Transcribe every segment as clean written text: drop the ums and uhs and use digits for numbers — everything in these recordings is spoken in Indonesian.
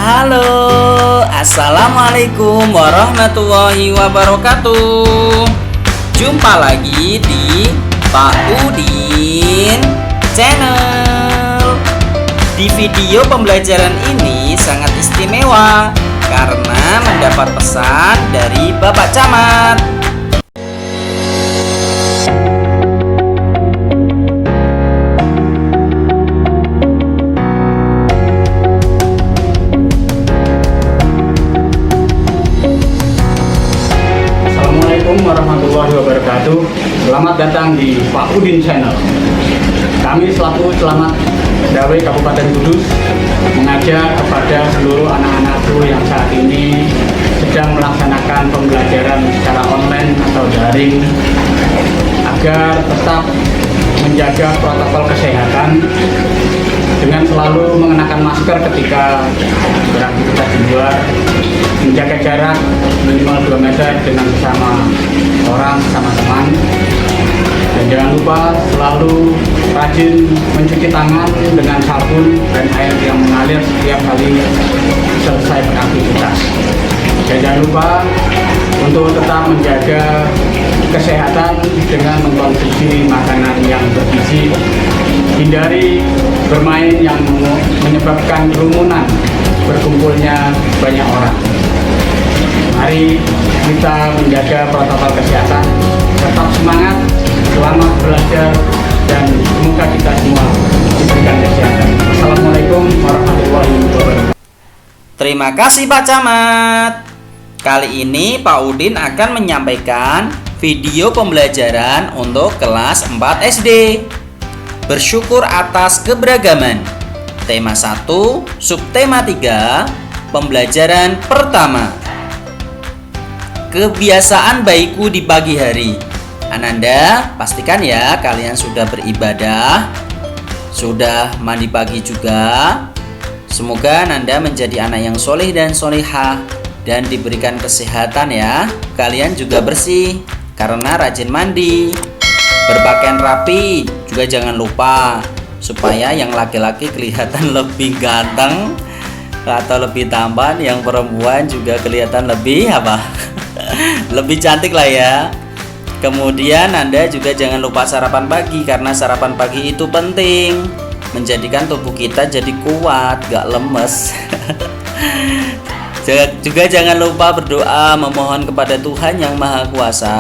Halo, assalamualaikum warahmatullahi wabarakatuh. Jumpa lagi di Pak Udin Channel. Di video pembelajaran ini sangat istimewa karena mendapat pesan dari Bapak Camat. Warahmatullahi wabarakatuh. Selamat datang di Pak Udin Channel. Kami selaku Selamat Pegawai Kabupaten Kudus mengajak kepada seluruh anak-anakku yang saat ini sedang melaksanakan pembelajaran secara online atau daring agar tetap menjaga protokol kesehatan dengan selalu mengenakan masker ketika beraktivitas di luar, menjaga jarak minimal 2 meter dengan sesama orang, sama teman, dan jangan lupa selalu rajin mencuci tangan dengan sabun dan air yang mengalir setiap kali selesai beraktivitas. Dan jangan lupa untuk tetap menjaga kesehatan dengan mengkonsumsi makanan yang bergizi, hindari bermain yang menyebabkan kerumunan, berkumpulnya banyak orang. Mari kita menjaga protokol kesehatan, tetap semangat, selamat belajar, dan semoga kita semua diberikan kesehatan. Assalamualaikum warahmatullahi wabarakatuh. Terima kasih Pak Camat. Kali ini Pak Udin akan menyampaikan video pembelajaran untuk kelas 4 SD. Bersyukur atas keberagaman. Tema 1, subtema 3, pembelajaran pertama. Kebiasaan baikku di pagi hari. Ananda, pastikan ya kalian sudah beribadah, sudah mandi pagi juga. Semoga Ananda menjadi anak yang soleh dan solehah dan diberikan kesehatan ya. Kalian juga bersih karena rajin mandi, berpakaian rapi juga jangan lupa supaya yang laki-laki kelihatan lebih ganteng atau lebih tampan, yang perempuan juga kelihatan lebih lebih cantik lah ya. Kemudian Anda juga jangan lupa sarapan pagi karena sarapan pagi itu penting, menjadikan tubuh kita jadi kuat, gak lemes. Juga jangan lupa berdoa memohon kepada Tuhan yang Maha Kuasa.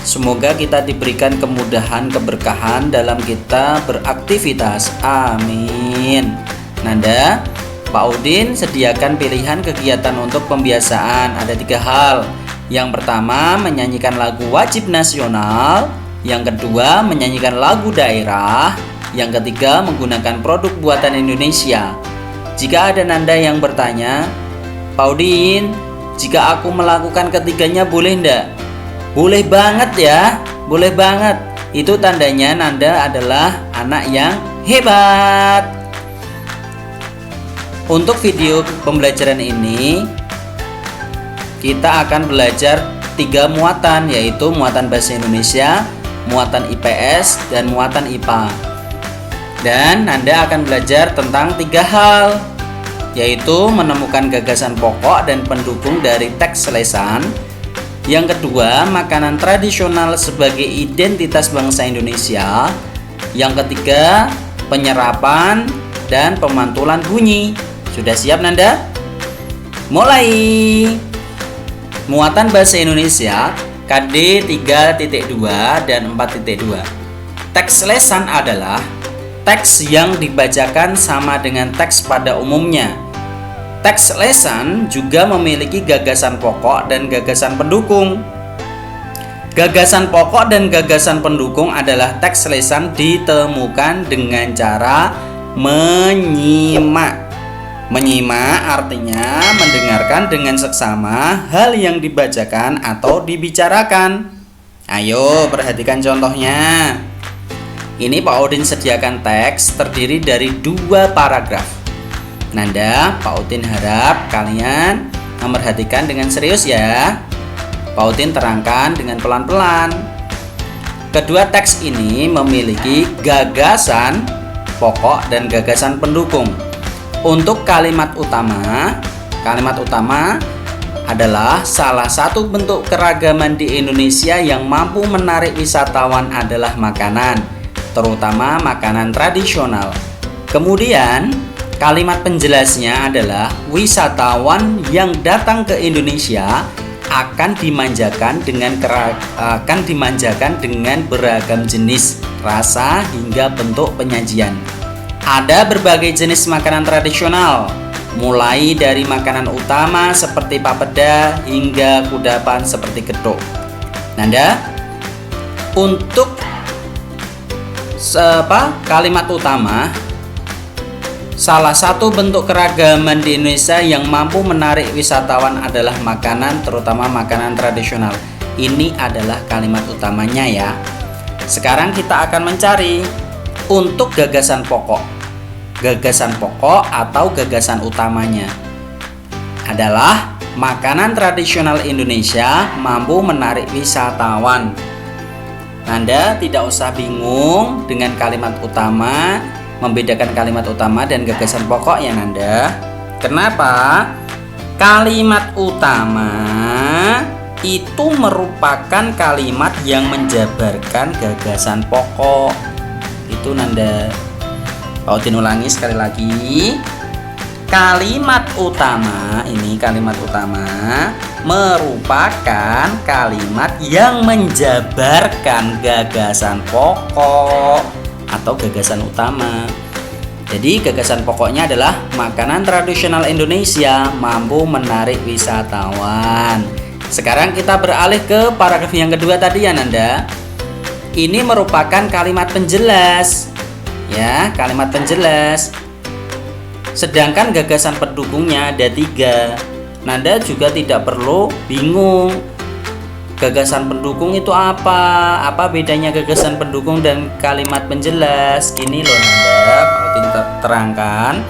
Semoga kita diberikan kemudahan, keberkahan dalam kita beraktivitas. Amin. Nanda, Pak Udin sediakan pilihan kegiatan untuk pembiasaan. Ada 3 hal. Yang pertama, menyanyikan lagu wajib nasional. Yang kedua, menyanyikan lagu daerah. Yang ketiga, menggunakan produk buatan Indonesia. Jika ada Nanda yang bertanya, Pak Udin, jika aku melakukan ketiganya boleh enggak? Boleh banget ya, boleh banget. Itu tandanya Nanda adalah anak yang hebat. Untuk video pembelajaran ini kita akan belajar 3 muatan, yaitu muatan bahasa Indonesia, muatan IPS, dan muatan IPA. Dan Anda akan belajar tentang 3 hal, yaitu menemukan gagasan pokok dan pendukung dari teks lesan. Yang kedua, makanan tradisional sebagai identitas bangsa Indonesia. Yang ketiga, penyerapan dan pemantulan bunyi. Sudah siap Nanda? Mulai. Muatan bahasa Indonesia KD 3.2 dan 4.2. Teks lesan adalah teks yang dibacakan sama dengan teks pada umumnya. Teks lesan juga memiliki gagasan pokok dan gagasan pendukung. Gagasan pokok dan gagasan pendukung adalah teks lesan ditemukan dengan cara menyimak. Menyimak artinya mendengarkan dengan seksama hal yang dibacakan atau dibicarakan. Ayo perhatikan contohnya. Ini Pak Udin sediakan teks terdiri dari 2 paragraf. Nanda, Pak Udin harap kalian memperhatikan dengan serius ya. Pak Udin terangkan dengan pelan-pelan. Kedua teks ini memiliki gagasan pokok dan gagasan pendukung. Untuk kalimat utama adalah salah satu bentuk keragaman di Indonesia yang mampu menarik wisatawan adalah makanan, terutama makanan tradisional. Kemudian kalimat penjelasnya adalah wisatawan yang datang ke Indonesia akan dimanjakan dengan beragam jenis, rasa hingga bentuk penyajian. Ada berbagai jenis makanan tradisional, mulai dari makanan utama seperti papeda hingga kudapan seperti gedhog. Nanda, untuk kalimat utama, salah satu bentuk keragaman di Indonesia yang mampu menarik wisatawan adalah makanan, terutama makanan tradisional. Ini adalah kalimat utamanya ya. Sekarang kita akan mencari untuk gagasan pokok atau gagasan utamanya adalah makanan tradisional Indonesia mampu menarik wisatawan. Anda tidak usah bingung dengan kalimat utama, membedakan kalimat utama dan gagasan pokok ya Nanda. Kenapa? Kalimat utama itu merupakan kalimat yang menjabarkan gagasan pokok. Itu Nanda. Pak Udin ulangi sekali lagi. Kalimat utama merupakan kalimat yang menjabarkan gagasan pokok atau gagasan utama. Jadi gagasan pokoknya adalah makanan tradisional Indonesia mampu menarik wisatawan. Sekarang kita beralih ke paragraf yang kedua tadi ya Nanda. Ini merupakan kalimat penjelas. Ya, kalimat penjelas. Sedangkan gagasan pendukungnya ada 3. Nanda juga tidak perlu bingung. Gagasan pendukung itu apa? Apa bedanya gagasan pendukung dan kalimat penjelas? Ini loh Nanda, kita terangkan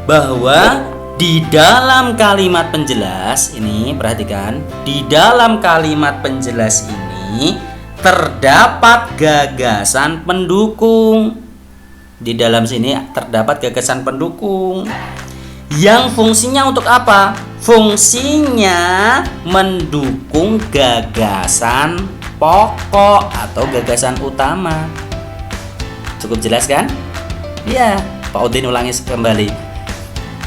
bahwa di dalam kalimat penjelas ini, perhatikan, di dalam kalimat penjelas ini terdapat gagasan pendukung. Di dalam sini terdapat gagasan pendukung yang fungsinya untuk apa? Fungsinya mendukung gagasan pokok atau gagasan utama. Cukup jelas kan? Ya, Pak Udin ulangi kembali.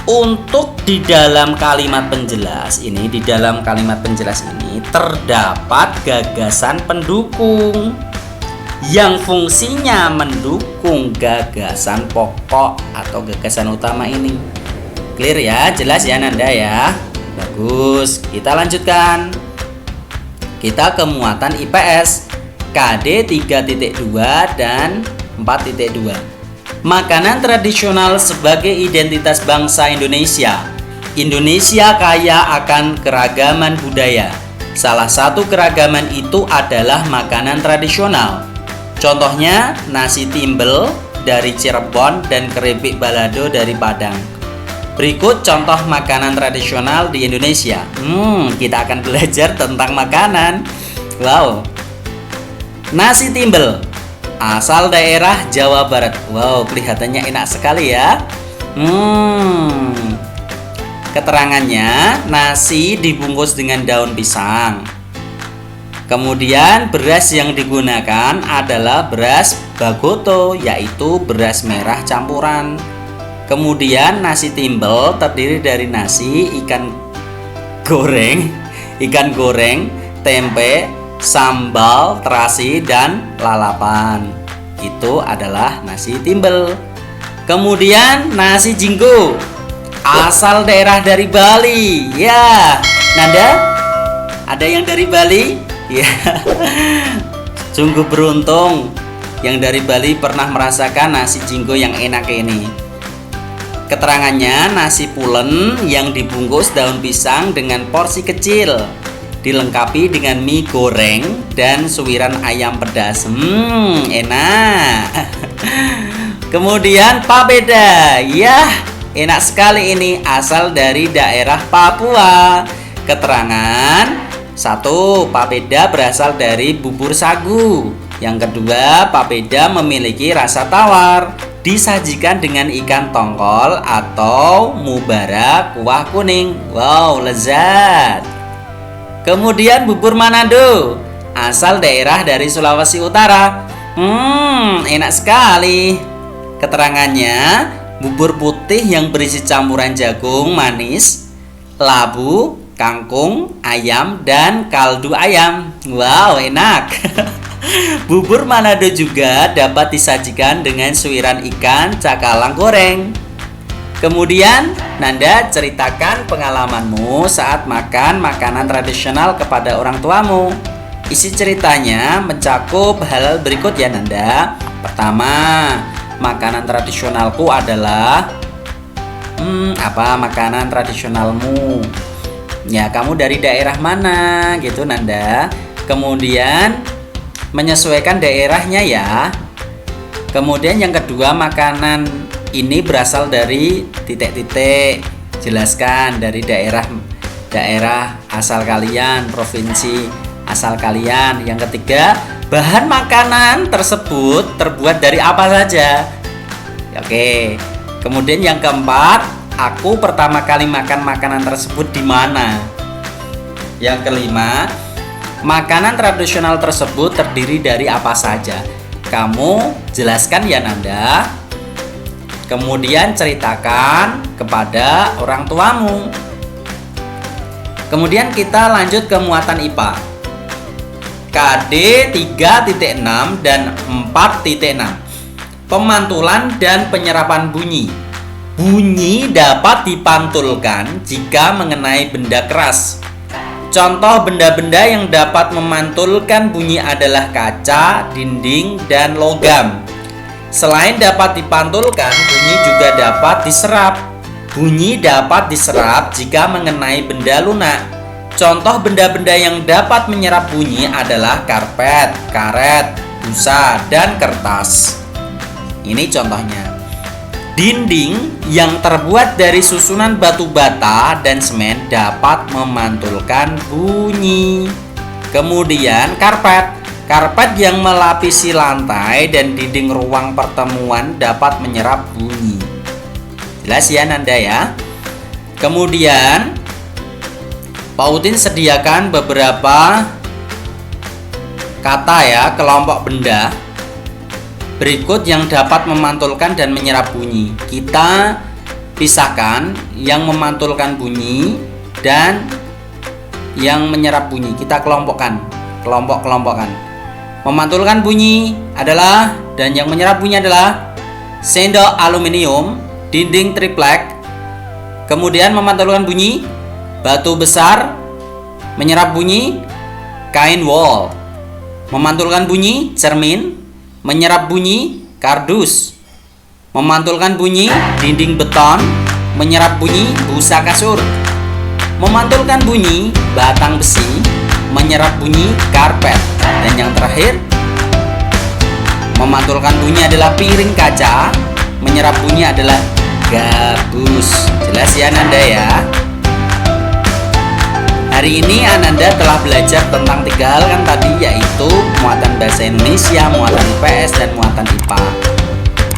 Untuk di dalam kalimat penjelas ini, terdapat gagasan pendukung yang fungsinya mendukung gagasan pokok atau gagasan utama ini. Clear ya? Jelas ya Nanda ya? Bagus, kita lanjutkan. Kita ke muatan IPS KD 3.2 dan 4.2. Makanan tradisional sebagai identitas bangsa Indonesia. Indonesia kaya akan keragaman budaya. Salah satu keragaman itu adalah makanan tradisional. Contohnya nasi timbel dari Cirebon dan keripik balado dari Padang. Berikut contoh makanan tradisional di Indonesia. Kita akan belajar tentang makanan. Wow. Nasi timbel asal daerah Jawa Barat. Wow, kelihatannya enak sekali ya. Keterangannya, nasi dibungkus dengan daun pisang. Kemudian beras yang digunakan adalah beras bagoto, yaitu beras merah campuran. Kemudian nasi timbel terdiri dari nasi, ikan goreng, tempe, sambal, terasi, dan lalapan. Itu adalah nasi timbel. Kemudian nasi jinggo asal daerah dari Bali. Ya, Nanda, ada yang dari Bali? Ya, sungguh beruntung yang dari Bali pernah merasakan nasi jinggo yang enak ini. Keterangannya, nasi pulen yang dibungkus daun pisang dengan porsi kecil, dilengkapi dengan mie goreng dan suwiran ayam pedas. Enak. Kemudian papeda, ya enak sekali ini, asal dari daerah Papua. Keterangan 1. Papeda berasal dari bubur sagu Yang kedua, papeda memiliki rasa tawar. Disajikan dengan ikan tongkol atau mubara kuah kuning. Wow, lezat. Kemudian bubur Manado, asal daerah dari Sulawesi Utara. Enak sekali. Keterangannya, bubur putih yang berisi campuran jagung manis, labu, kangkung, ayam, dan kaldu ayam. Wow, enak. Bubur Manado juga dapat disajikan dengan suiran ikan cakalang goreng. Kemudian, Nanda ceritakan pengalamanmu saat makan makanan tradisional kepada orang tuamu. Isi ceritanya mencakup hal berikut ya Nanda. Pertama, makanan tradisionalku adalah apa makanan tradisionalmu? Ya, kamu dari daerah mana gitu Nanda. Kemudian menyesuaikan daerahnya ya. Kemudian yang kedua, makanan ini berasal dari titik-titik. Jelaskan dari daerah asal kalian, provinsi asal kalian. Yang ketiga, bahan makanan tersebut terbuat dari apa saja. Oke. Kemudian yang keempat, aku pertama kali makan makanan tersebut di mana? Yang kelima, makanan tradisional tersebut terdiri dari apa saja? Kamu jelaskan ya Nanda. Kemudian ceritakan kepada orang tuamu. Kemudian kita lanjut ke muatan IPA. KD 3.6 dan 4.6. Pemantulan dan penyerapan bunyi. Bunyi dapat dipantulkan jika mengenai benda keras. Contoh benda-benda yang dapat memantulkan bunyi adalah kaca, dinding, dan logam. Selain dapat dipantulkan, bunyi juga dapat diserap. Bunyi dapat diserap jika mengenai benda lunak. Contoh benda-benda yang dapat menyerap bunyi adalah karpet, karet, busa, dan kertas. Ini contohnya. Dinding yang terbuat dari susunan batu bata dan semen dapat memantulkan bunyi. Kemudian karpet. Karpet yang melapisi lantai dan dinding ruang pertemuan dapat menyerap bunyi. Jelas ya Nanda ya. Kemudian Pak Udin sediakan beberapa kata ya, kelompok benda berikut yang dapat memantulkan dan menyerap bunyi. Kita pisahkan yang memantulkan bunyi dan yang menyerap bunyi. Kita kelompokkan. Memantulkan bunyi adalah dan yang menyerap bunyi adalah sendok aluminium, dinding triplek. Kemudian memantulkan bunyi batu besar, menyerap bunyi kain wol. Memantulkan bunyi cermin, menyerap bunyi kardus. Memantulkan bunyi dinding beton, menyerap bunyi busa kasur. Memantulkan bunyi batang besi, menyerap bunyi karpet. Dan yang terakhir, memantulkan bunyi adalah piring kaca, menyerap bunyi adalah gabus. Jelas ya Nanda ya. Hari ini Ananda telah belajar tentang 3 hal kan tadi, yaitu muatan bahasa Indonesia, muatan IPS, dan muatan IPA.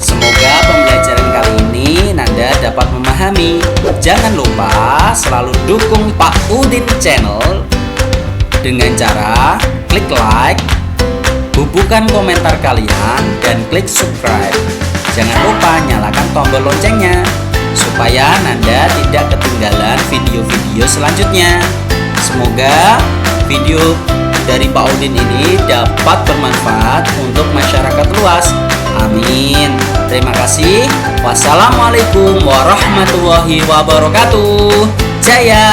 Semoga pembelajaran kali ini Nanda dapat memahami. Jangan lupa selalu dukung Pak Udin Channel dengan cara klik like, bubuhkan komentar kalian, dan klik subscribe. Jangan lupa nyalakan tombol loncengnya supaya Nanda tidak ketinggalan video-video selanjutnya. Semoga video dari Pak Udin ini dapat bermanfaat untuk masyarakat luas. Amin. Terima kasih. Wassalamualaikum warahmatullahi wabarakatuh. Jaya.